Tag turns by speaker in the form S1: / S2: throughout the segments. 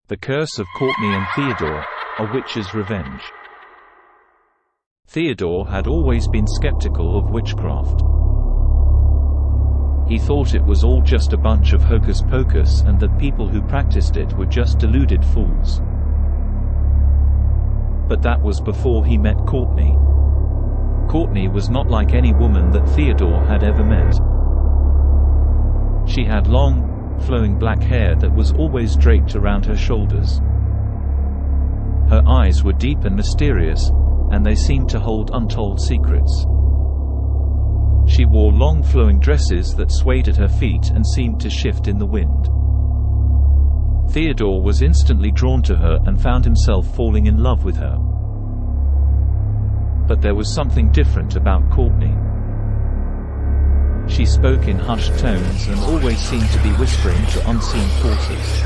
S1: The Curse of Courtney and Theodore, A Witch's Revenge. Theodore had always been skeptical of witchcraft. He thought it was all just a bunch of hocus-pocus and that people who practiced it were just deluded fools. But that was before he met Courtney. Courtney was not like any woman that Theodore had ever met. She had long, flowing black hair that was always draped around her shoulders. Her eyes were deep and mysterious, and they seemed to hold untold secrets. She wore long flowing dresses that swayed at her feet and seemed to shift in the wind. Theodore was instantly drawn to her and found himself falling in love with her. But there was something different about Courtney. She spoke in hushed tones and always seemed to be whispering to unseen forces.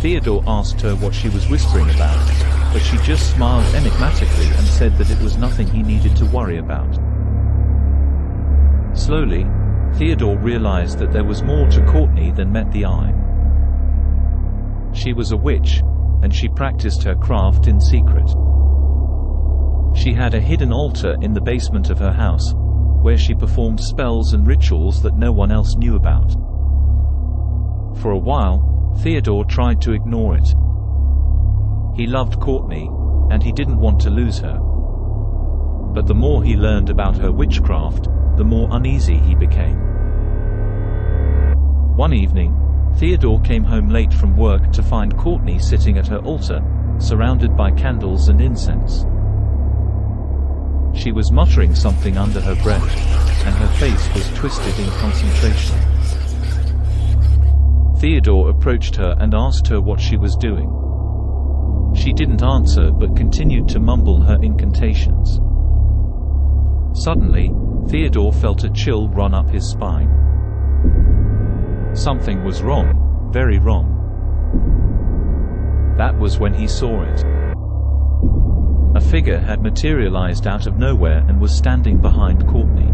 S1: Theodore asked her what she was whispering about, but she just smiled enigmatically and said that it was nothing he needed to worry about. Slowly, Theodore realized that there was more to Courtney than met the eye. She was a witch, and she practiced her craft in secret. She had a hidden altar in the basement of her house, where she performed spells and rituals that no one else knew about. For a while, Theodore tried to ignore it. He loved Courtney, and he didn't want to lose her. But the more he learned about her witchcraft, the more uneasy he became. One evening, Theodore came home late from work to find Courtney sitting at her altar, surrounded by candles and incense. She was muttering something under her breath, and her face was twisted in concentration. Theodore approached her and asked her what she was doing. She didn't answer but continued to mumble her incantations. Suddenly, Theodore felt a chill run up his spine. Something was wrong, very wrong. That was when he saw it. A figure had materialized out of nowhere and was standing behind Courtney.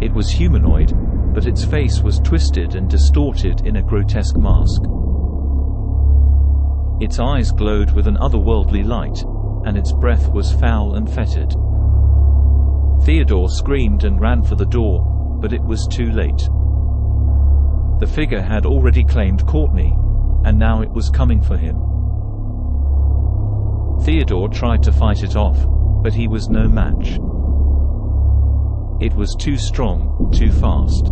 S1: It was humanoid, but its face was twisted and distorted in a grotesque mask. Its eyes glowed with an otherworldly light, and its breath was foul and fetid. Theodore screamed and ran for the door, but it was too late. The figure had already claimed Courtney, and now it was coming for him. Theodore tried to fight it off, but he was no match. It was too strong, too fast.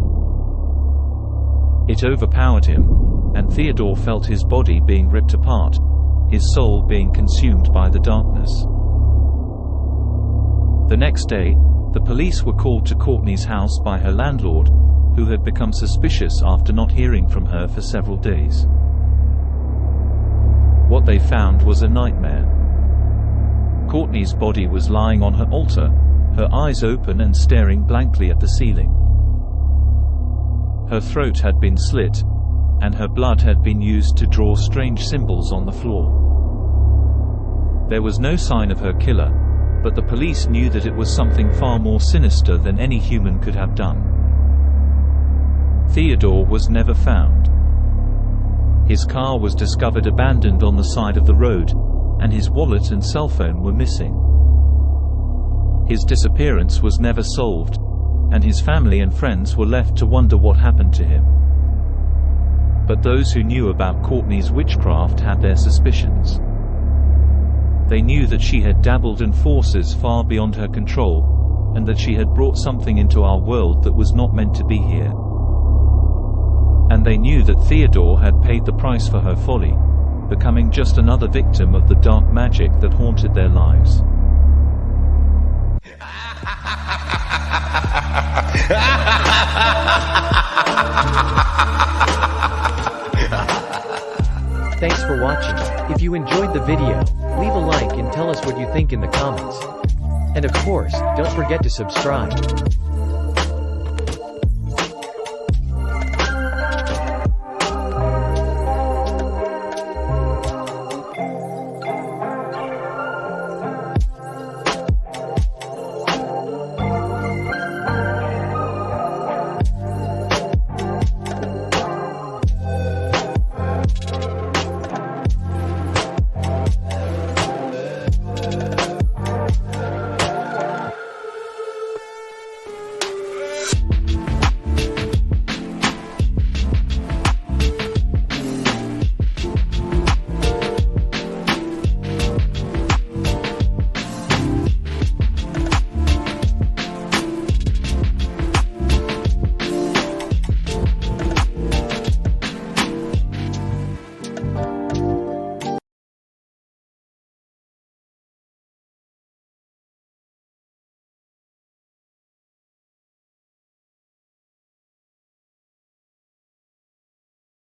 S1: It overpowered him, and Theodore felt his body being ripped apart, his soul being consumed by the darkness. The next day, the police were called to Courtney's house by her landlord, who had become suspicious after not hearing from her for several days. What they found was a nightmare. Courtney's body was lying on her altar, her eyes open and staring blankly at the ceiling. Her throat had been slit, and her blood had been used to draw strange symbols on the floor. There was no sign of her killer, but the police knew that it was something far more sinister than any human could have done. Theodore was never found. His car was discovered abandoned on the side of the road, and his wallet and cell phone were missing. His disappearance was never solved, and his family and friends were left to wonder what happened to him. But those who knew about Courtney's witchcraft had their suspicions. They knew that she had dabbled in forces far beyond her control, and that she had brought something into our world that was not meant to be here. And they knew that Theodore had paid the price for her folly, becoming just another victim of the dark magic that haunted their lives.
S2: Thanks for watching. If you enjoyed the video, leave a like and tell us what you think in the comments. And of course, don't forget to subscribe.